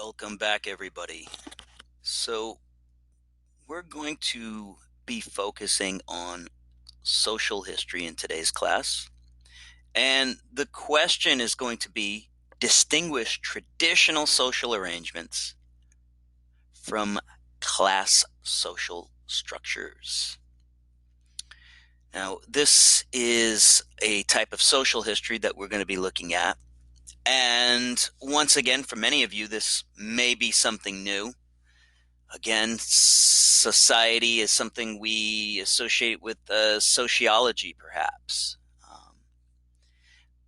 Welcome back, everybody. So, we're going to be focusing on social history in today's class. And the question is going to be distinguish traditional social arrangements from class social structures. Now, this is a type of social history that we're going to be looking at. And once again, for many of you, this may be something new. Again, society is something we associate with sociology, perhaps.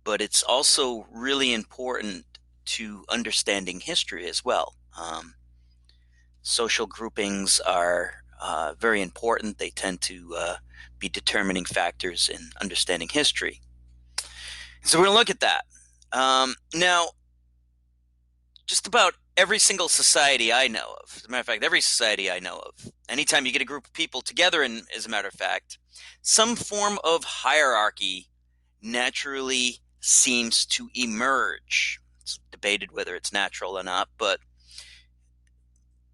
But it's also really important to understanding history as well. Social groupings are very important. They tend to be determining factors in understanding history. So we're going to look at that. Now, just about every single society I know of, as a matter of fact, every society I know of, anytime you get a group of people together, and as a matter of fact, some form of hierarchy naturally seems to emerge. It's debated whether it's natural or not, but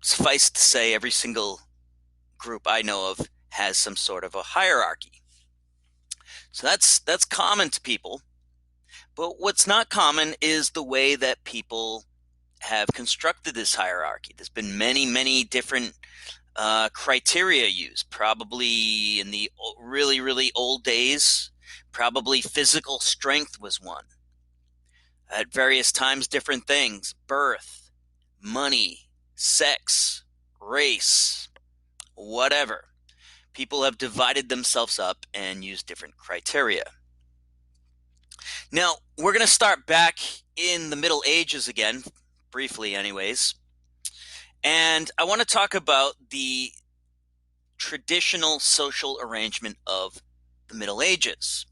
suffice to say, every single group I know of has some sort of a hierarchy. So that's common to people. But what's not common is the way that people have constructed this hierarchy. There's been many different criteria used. Probably in the really old days, probably physical strength was one. At various times, different things: birth, money, sex, race, whatever. People have divided themselves up and used different criteria. Now, we're going to start back in the Middle Ages again, briefly anyways. And I want to talk about the traditional social arrangement of the Middle Ages.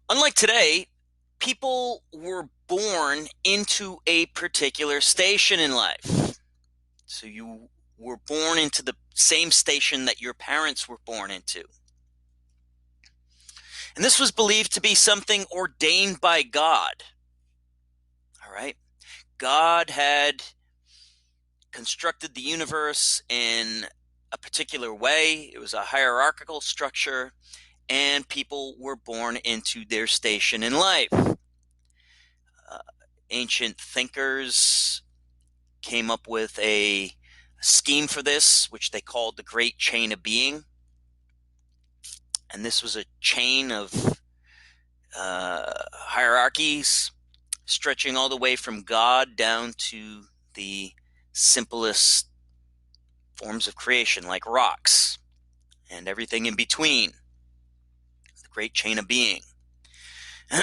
Unlike today, people were born into a particular station in life. So you were born into the same station that your parents were born into. And this was believed to be something ordained by God. All right? God had constructed the universe in a particular way. It was a hierarchical structure, and people were born into their station in life. Ancient thinkers came up with a scheme for this, which they called the Great Chain of Being. And this was a chain of hierarchies stretching all the way from God down to the simplest forms of creation, like rocks and everything in between. The Great Chain of Being.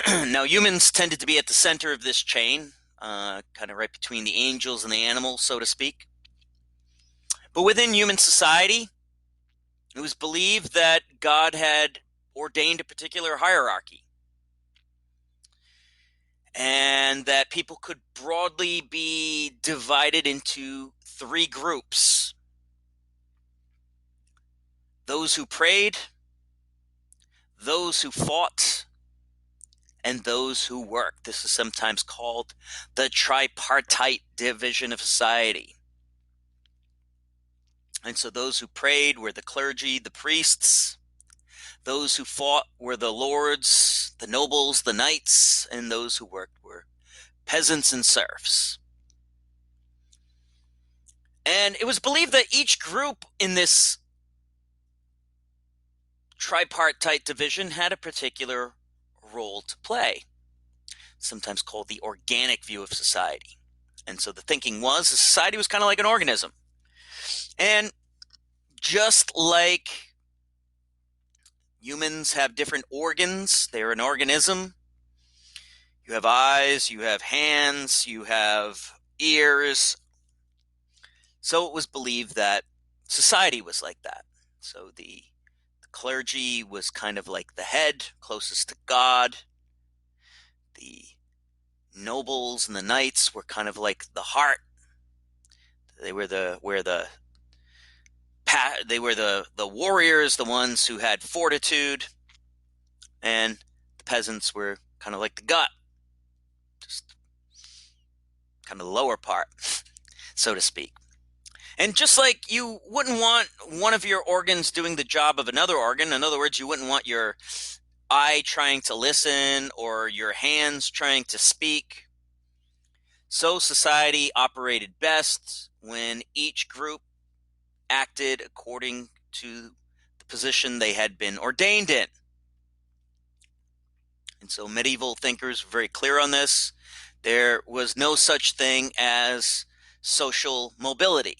Now, humans tended to be at the center of this chain, kind of right between the angels and the animals, so to speak. But within human society, it was believed that God had ordained a particular hierarchy, and that people could broadly be divided into three groups: those who prayed, those who fought, and those who worked. This is sometimes called the tripartite division of society. And so those who prayed were the clergy, the priests. Those who fought were the lords, the nobles, the knights, and those who worked were peasants and serfs. And it was believed that each group in this tripartite division had a particular role to play, sometimes called the organic view of society. And so the thinking was society was kind of like an organism. And just like humans have different organs, they're an organism. You have eyes, you have hands, you have ears. So it was believed that society was like that. So the clergy was kind of like the head, closest to God. The nobles and the knights were kind of like the heart. They were the warriors, the ones who had fortitude, and the peasants were kind of like the gut, just kind of the lower part, so to speak. And just like you wouldn't want one of your organs doing the job of another organ, in other words, you wouldn't want your eye trying to listen or your hands trying to speak. So society operated best when each group acted according to the position they had been ordained in. And so medieval thinkers were very clear on this. There was no such thing as social mobility.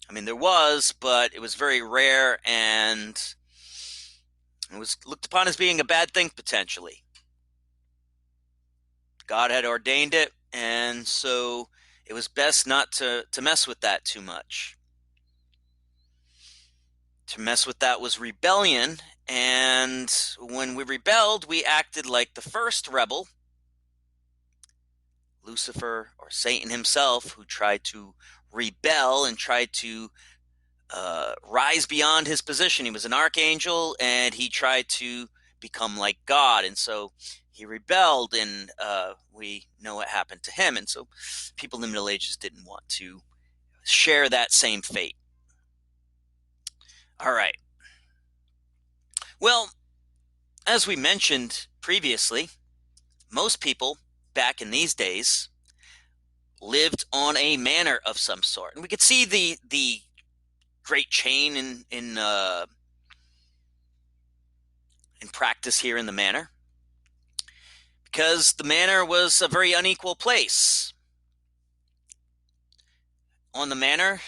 I mean, there was, but it was very rare, and it was looked upon as being a bad thing potentially. God had ordained it, and so it was best not to mess with that too much. To mess with that was rebellion, and when we rebelled, we acted like the first rebel, Lucifer or Satan himself, who tried to rebel and tried to rise beyond his position. He was an archangel, and he tried to become like God, and so he rebelled, and we know what happened to him. And so people in the Middle Ages didn't want to share that same fate. All right. Well, as we mentioned previously, most people back in these days lived on a manor of some sort, and we could see the great chain in practice here in the manor, because the manor was a very unequal place. On the manor,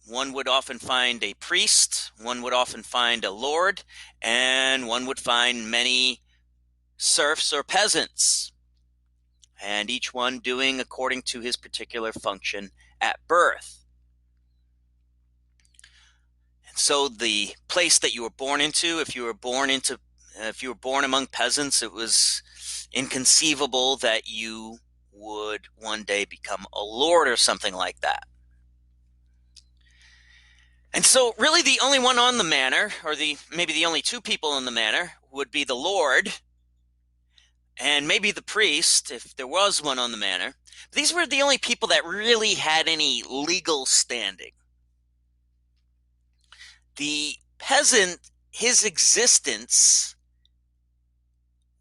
one would often find a priest, one would often find a lord, and one would find many serfs or peasants, and each one doing according to his particular function at birth. And so the place that you were born into, if you were born among peasants, it was inconceivable that you would one day become a lord or something like that. And so really the only one on the manor, or maybe the only two people in the manor, would be the lord and maybe the priest, if there was one on the manor. These were the only people that really had any legal standing. The peasant, his existence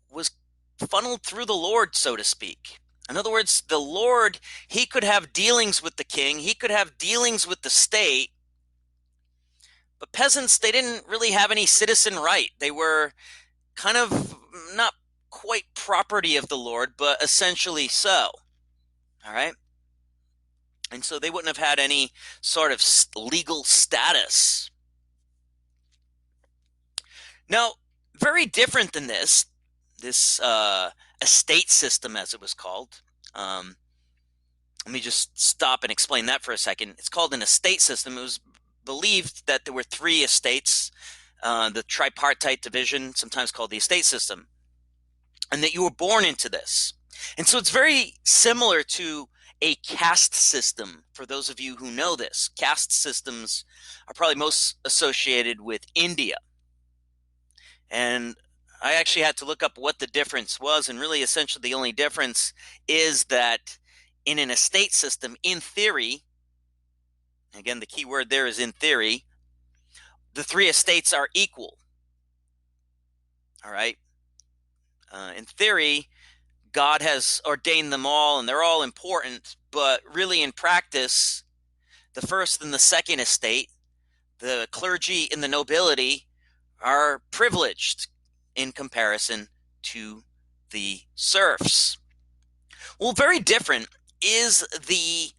was funneled through the lord, so to speak. In other words, the lord, he could have dealings with the king, he could have dealings with the state, but peasants, they didn't really have any citizen right. They were kind of not quite property of the lord, but essentially so. All right. And so they wouldn't have had any sort of legal status. Now, very different than this estate system, as it was called. Let me just stop and explain that for a second. It's called an estate system. It was believed that there were three estates, the tripartite division, sometimes called the estate system, and that you were born into this. And so it's very similar to a caste system, for those of you who know this. Caste systems are probably most associated with India. And I actually had to look up what the difference was, and really essentially the only difference is that in an estate system, in theory, again, the key word there is in theory, the three estates are equal. All right. In theory, God has ordained them all, and they're all important, but really in practice, the first and the second estate, the clergy and the nobility, are privileged in comparison to the serfs. Well, very different is the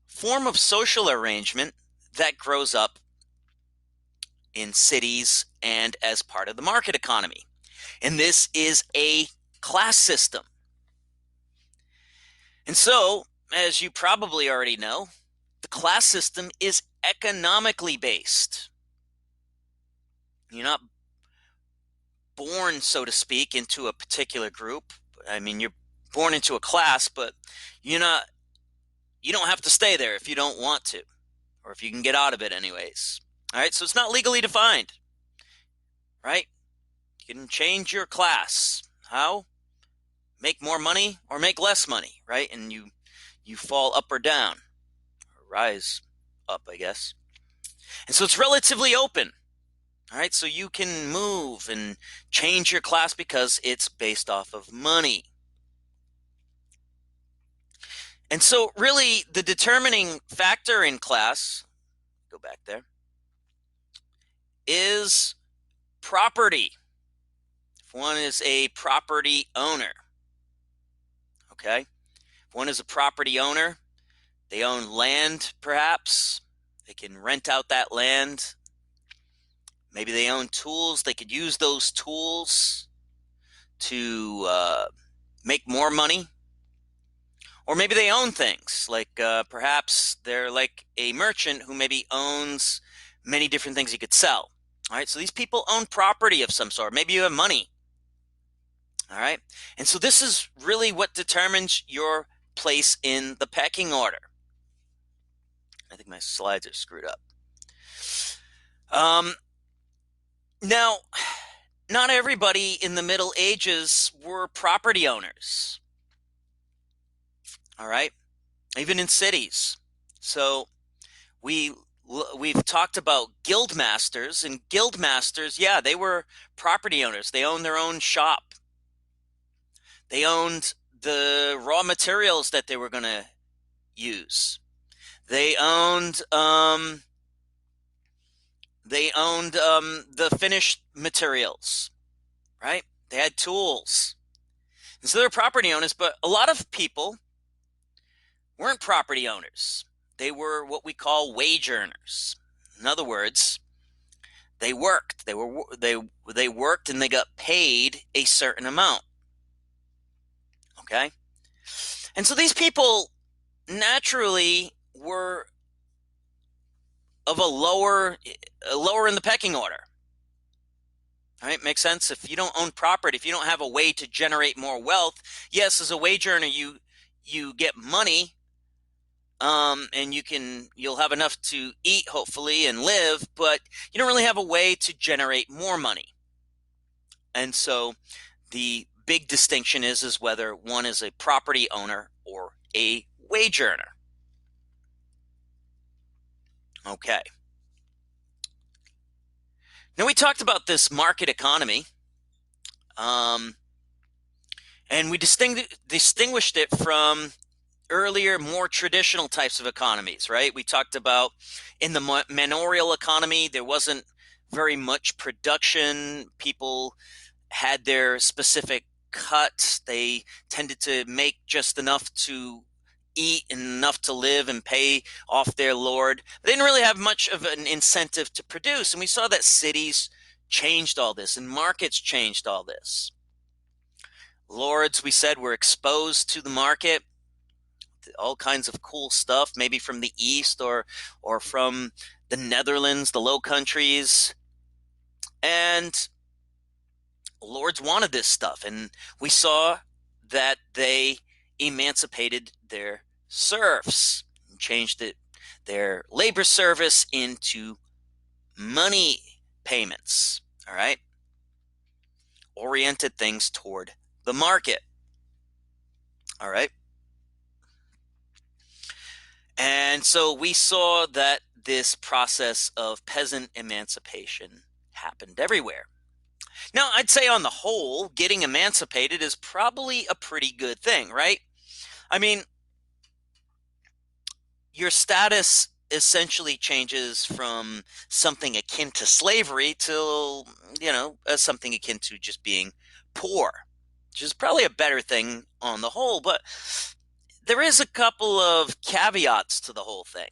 form of social arrangement that grows up in cities and as part of the market economy. And this is a class system. And so, as you probably already know, the class system is economically based. You're not born, so to speak, into a particular group. I mean, you're born into a class, but you don't have to stay there if you don't want to, or if you can get out of it anyways. All right, so it's not legally defined, right? You can change your class. How? Make more money or make less money, right? And you you fall up or down, or rise up, I guess. And so it's relatively open. All right, so you can move and change your class because it's based off of money. And so, really, the determining factor in class, go back there, is property. If one is a property owner, okay? If one is a property owner, they own land, perhaps. They can rent out that land. Maybe they own tools. They could use those tools to make more money. Or maybe they own things, like perhaps they're like a merchant who maybe owns many different things he could sell. All right, so these people own property of some sort. Maybe you have money. All right, and so this is really what determines your place in the pecking order. I think my slides are screwed up. Now, not everybody in the Middle Ages were property owners. All right, even in cities. So we've talked about guild masters, and guild masters, yeah, they were property owners. They owned their own shop. They owned the raw materials that they were going to use. They owned the finished materials, right? They had tools. And so they're property owners, but a lot of people weren't property owners. They were what we call wage earners. In other words, they worked. They worked and they got paid a certain amount. Okay? And so these people naturally were of a lower in the pecking order. All right, makes sense. If you don't own property, if you don't have a way to generate more wealth, yes, as a wage earner, you get money, and you'll have enough to eat, hopefully, and live, but you don't really have a way to generate more money. And so the big distinction is whether one is a property owner or a wage earner. Okay. Now, we talked about this market economy, and we distinguished it from earlier, more traditional types of economies, right? We talked about in the manorial economy, there wasn't very much production. People had their specific cut. They tended to make just enough to eat and enough to live and pay off their lord. They didn't really have much of an incentive to produce. And we saw that cities changed all this and markets changed all this. Lords, we said, were exposed to the market, all kinds of cool stuff, maybe from the East or from the Netherlands, the Low Countries. And lords wanted this stuff. And we saw that they emancipated their serfs and changed their labor service into money payments. All right. Oriented things toward the market. All right. And so we saw that this process of peasant emancipation happened everywhere. Now, I'd say on the whole, getting emancipated is probably a pretty good thing, right? I mean, your status essentially changes from something akin to slavery to, something akin to just being poor, which is probably a better thing on the whole. But there is a couple of caveats to the whole thing.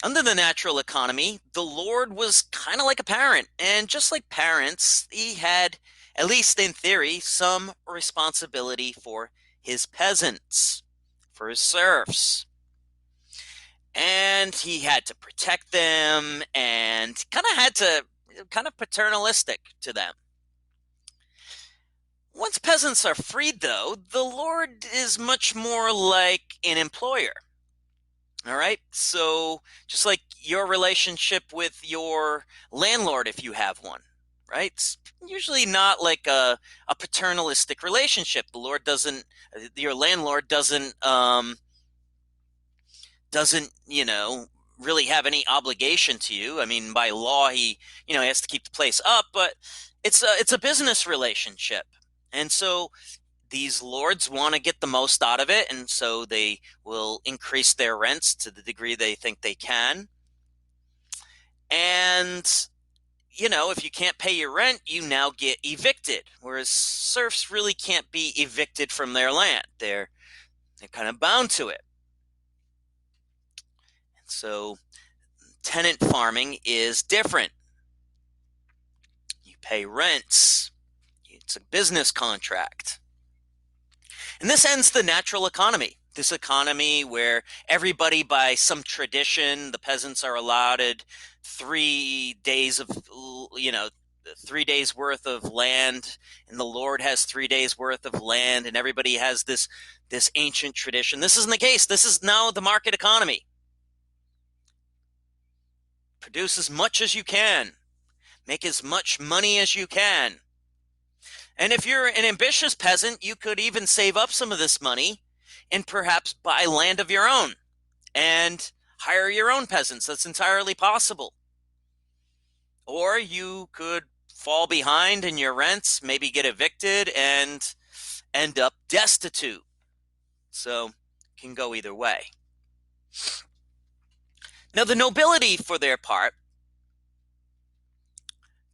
Under the natural economy, the Lord was kind of like a parent. And just like parents, he had, at least in theory, some responsibility for his peasants, for his serfs. And he had to protect them and kind of paternalistic to them. Once peasants are freed, though, the Lord is much more like an employer. All right. So just like your relationship with your landlord, if you have one, right? It's usually not like a paternalistic relationship. The Lord doesn't, your landlord doesn't, really have any obligation to you. I mean, by law, he has to keep the place up, but it's a business relationship. And so these lords want to get the most out of it, and so they will increase their rents to the degree they think they can. And if you can't pay your rent, you now get evicted. Whereas serfs really can't be evicted from their land. They're kind of bound to it. And so tenant farming is different. You pay rents. It's a business contract. And this ends the natural economy. This economy where everybody, by some tradition, the peasants are allotted 3 days of, 3 days worth of land, and the Lord has 3 days worth of land, and everybody has this ancient tradition. This isn't the case. This is now the market economy. Produce as much as you can, make as much money as you can. And if you're an ambitious peasant, you could even save up some of this money and perhaps buy land of your own and hire your own peasants. That's entirely possible. Or you could fall behind in your rents, maybe get evicted, and end up destitute. So it can go either way. Now, the nobility, for their part,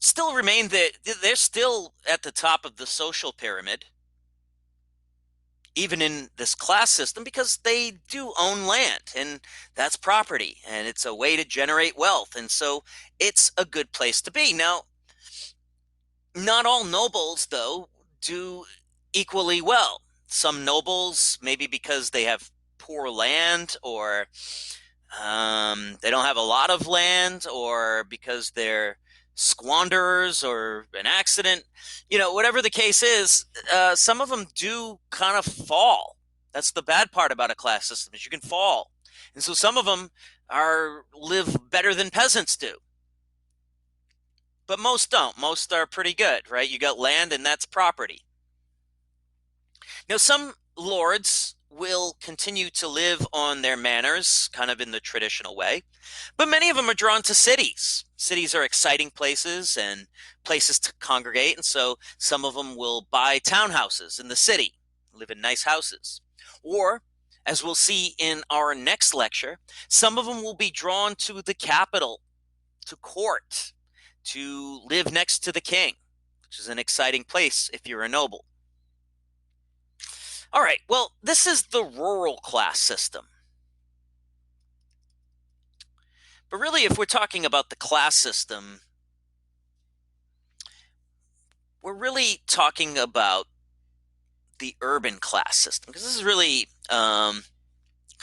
still remain that they're still at the top of the social pyramid, even in this class system, because they do own land, and that's property, and it's a way to generate wealth. And so it's a good place to be. Now, not all nobles, though, do equally well. Some nobles, maybe because they have poor land, or they don't have a lot of land, or because they're squanderers or an accident, whatever the case is, some of them do kind of fall. That's the bad part about a class system, is you can fall. And so some of them live better than peasants do. But most don't. Most are pretty good, right? You got land, and that's property. Now, some lords will continue to live on their manors, kind of in the traditional way, but many of them are drawn to cities. Cities are exciting places and places to congregate, and so some of them will buy townhouses in the city, live in nice houses. Or, as we'll see in our next lecture, some of them will be drawn to the capital, to court, to live next to the king, which is an exciting place if you're a noble. All right, well, this is the rural class system. But really, if we're talking about the class system, we're really talking about the urban class system, because this is really kind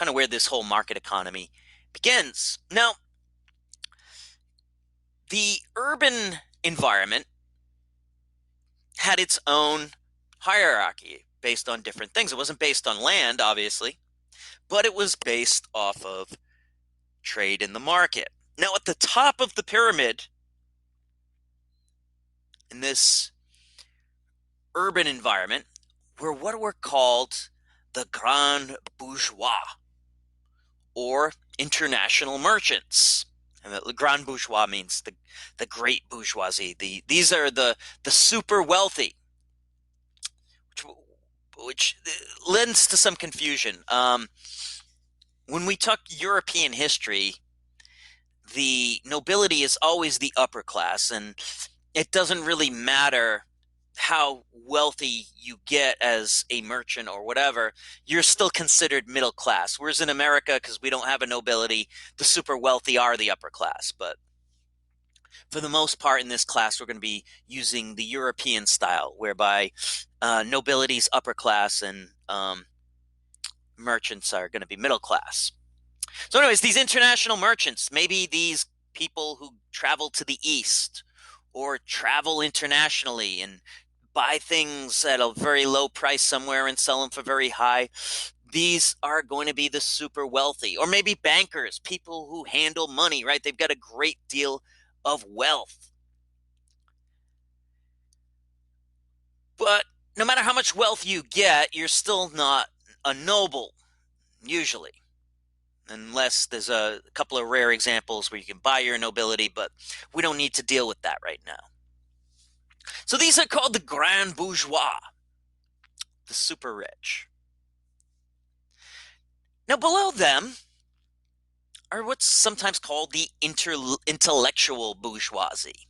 of where this whole market economy begins. Now, the urban environment had its own hierarchy based on different things. It wasn't based on land, obviously, but it was based off of trade in the market. Now, at the top of the pyramid in this urban environment were what were called the grand bourgeois, or international merchants. And the grand bourgeois means the great bourgeoisie. These are the super wealthy, which lends to some confusion. When we talk European history, the nobility is always the upper class, and it doesn't really matter how wealthy you get as a merchant or whatever, you're still considered middle class. Whereas in America, because we don't have a nobility, the super wealthy are the upper class. But for the most part in this class, we're going to be using the European style, whereby nobility is upper class and merchants are going to be middle class. So anyways, these international merchants, maybe these people who travel to the east or travel internationally and buy things at a very low price somewhere and sell them for very high, these are going to be the super wealthy. Or maybe bankers, people who handle money, right? They've got a great deal of wealth. But no matter how much wealth you get, you're still not a noble, usually. Unless there's a couple of rare examples where you can buy your nobility, but we don't need to deal with that right now. So these are called the grand bourgeois, the super rich. Now, below them are what's sometimes called the intellectual bourgeoisie.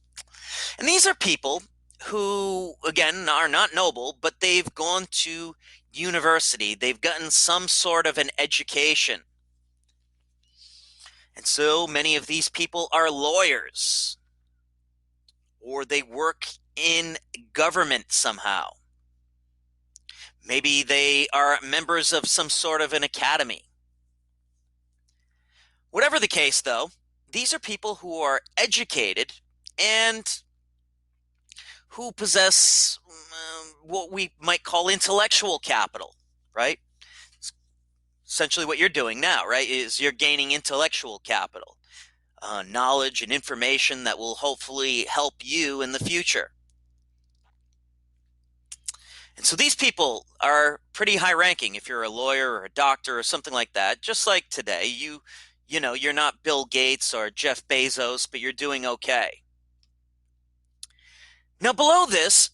And these are people who, again, are not noble, but they've gone to university. They've gotten some sort of an education. And so many of these people are lawyers, or they work in government somehow. Maybe they are members of some sort of an academy. Whatever the case, though, these are people who are educated and who possess what we might call intellectual capital, right? Essentially what you're doing now, right, is you're gaining intellectual capital, knowledge and information that will hopefully help you in the future. And so these people are pretty high ranking. If you're a lawyer or a doctor or something like that, just like today, you're not Bill Gates or Jeff Bezos, but you're doing okay. Now below this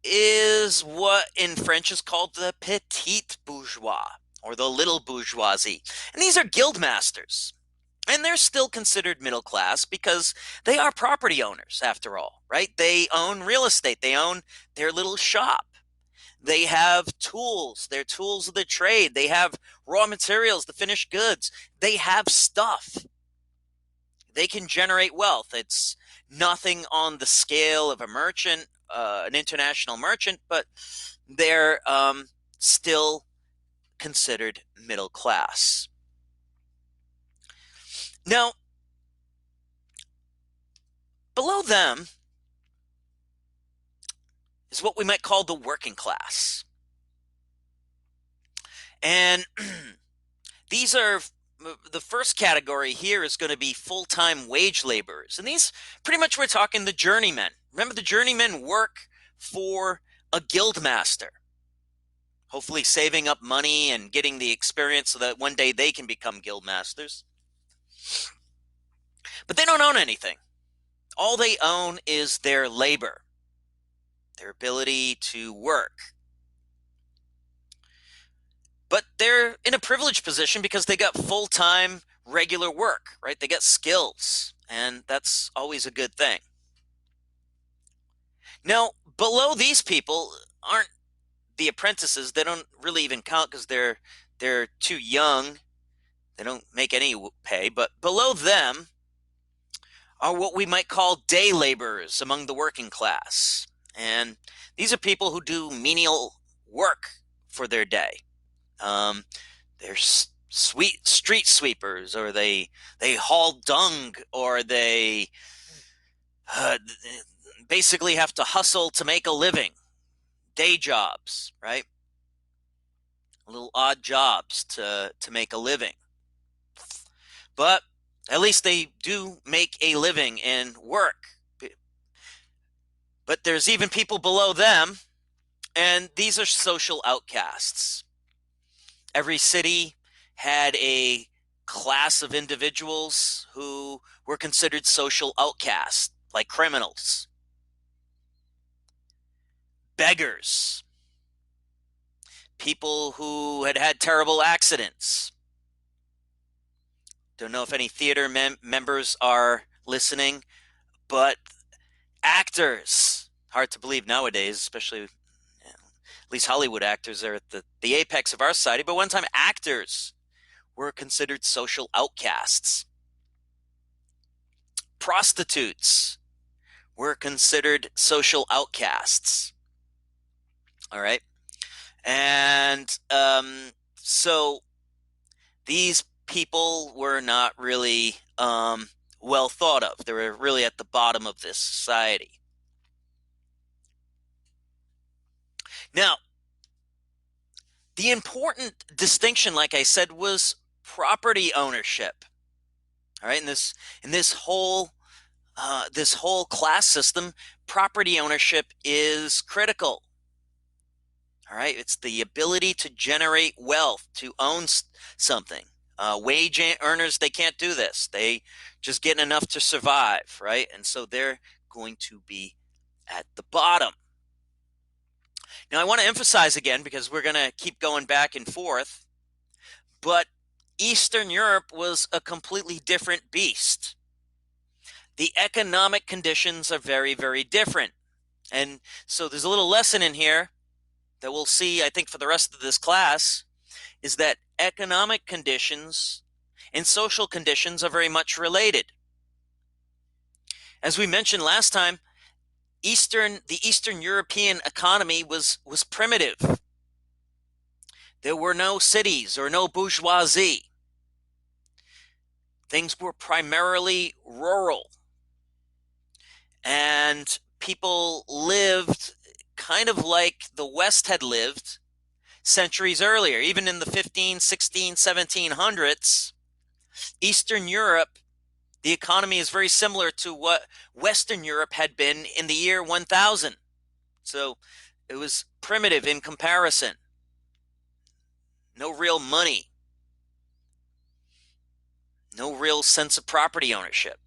is what in French is called the petite bourgeois, or the little bourgeoisie. And these are guild masters. And they're still considered middle class because they are property owners, after all, right? They own real estate. They own their little shop. They have tools, their tools of the trade. They have raw materials, the finished goods. They have stuff. They can generate wealth. It's nothing on the scale of a merchant, an international merchant, but they're still considered middle class. Now, below them is what we might call the working class. And these are the first category here is going to be full-time wage laborers. And these pretty much we're talking the journeymen. Remember, the journeymen work for a guild master, hopefully saving up money and getting the experience so that one day they can become guild masters. But they don't own anything. All they own is their labor, their ability to work. But they're in a privileged position because they got full-time regular work, right? They got skills, and that's always a good thing. Now, below these people aren't the apprentices. They don't really even count because they're too young. They don't make any pay. But below them are what we might call day laborers among the working class. And these are people who do menial work for their day. They're street sweepers, or they haul dung, or they basically have to hustle to make a living. Day jobs, right? Little odd jobs to make a living. But at least they do make a living and work. But there's even people below them, and these are social outcasts. Every city had a class of individuals who were considered social outcasts, like criminals, beggars, people who had had terrible accidents. Don't know if any theater members are listening, but actors, hard to believe nowadays, especially at least Hollywood actors are at the apex of our society, but one time actors were considered social outcasts. Prostitutes were considered social outcasts. All right. And so these people were not really well thought of. They were really at the bottom of this society. Now, the important distinction, like I said, was property ownership. All right, in this whole class system, property ownership is critical. All right, it's the ability to generate wealth, to own something. Wage earners, they can't do this. They just get enough to survive, right? And so they're going to be at the bottom. Now, I want to emphasize again, because we're going to keep going back and forth, but Eastern Europe was a completely different beast. The economic conditions are very, very different. And so there's a little lesson in here that we'll see, I think, for the rest of this class, is that economic conditions and social conditions are very much related. As we mentioned last time, the Eastern European economy was primitive. There were no cities or no bourgeoisie. Things were primarily rural. And people lived kind of like the West had lived centuries earlier. Even in the 15, 16, 1700s, Eastern Europe, the economy is very similar to what Western Europe had been in the year 1000. So it was primitive in comparison. No real money. No real sense of property ownership.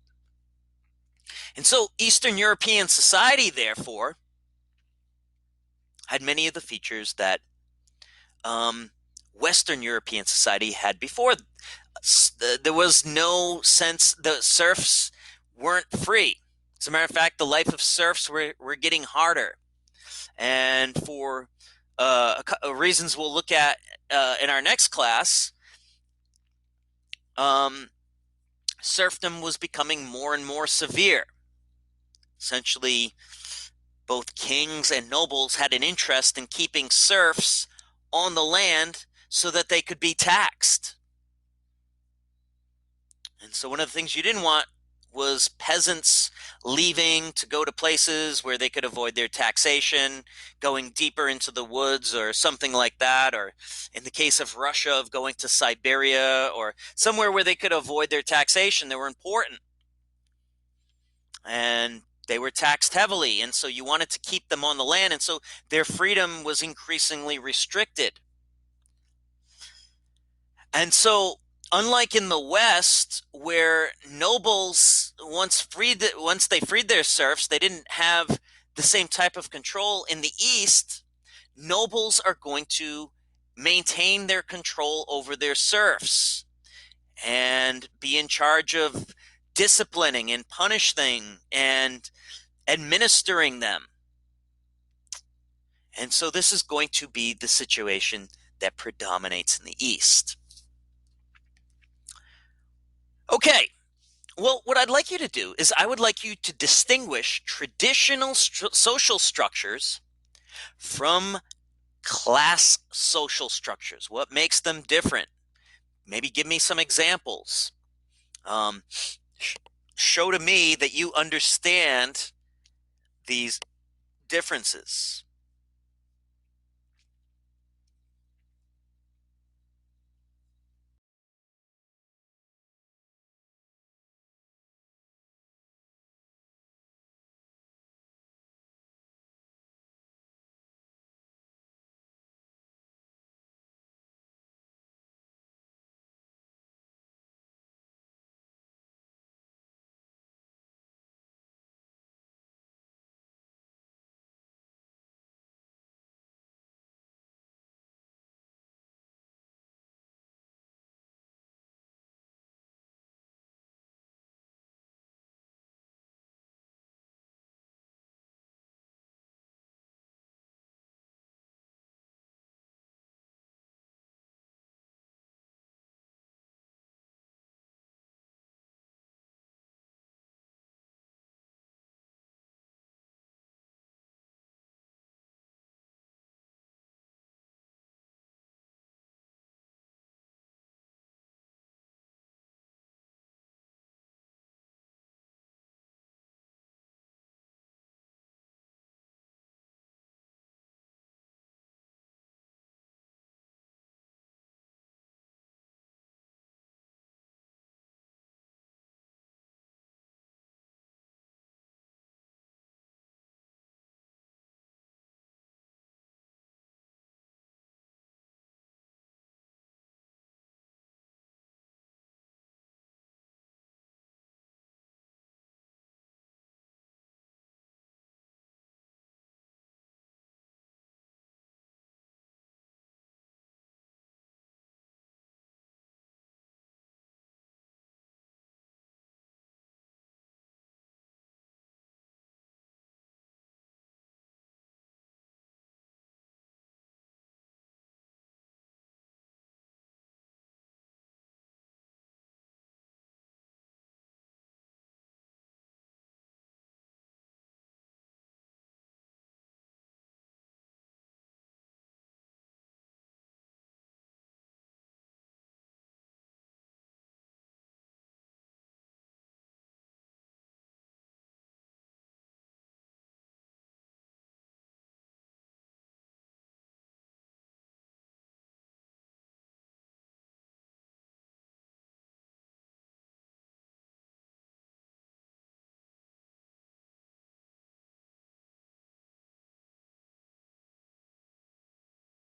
And so Eastern European society, therefore, had many of the features that Western European society had before. There was no sense, the serfs weren't free. As a matter of fact, the life of serfs were getting harder. And for reasons we'll look at in our next class, serfdom was becoming more and more severe. Essentially, both kings and nobles had an interest in keeping serfs on the land so that they could be taxed. And so one of the things you didn't want was peasants leaving to go to places where they could avoid their taxation, going deeper into the woods or something like that, or in the case of Russia, of going to Siberia or somewhere where they could avoid their taxation. They were important. And they were taxed heavily, and so you wanted to keep them on the land, and so their freedom was increasingly restricted. And so, unlike in the West, where nobles once they freed their serfs, they didn't have the same type of control. In the East, nobles are going to maintain their control over their serfs and be in charge of disciplining and punishing and administering them. And so this is going to be the situation that predominates in the East. Okay, well, what I'd like you to do is I would like you to distinguish traditional social structures from class social structures. What makes them different? Maybe give me some examples. Show to me that you understand these differences.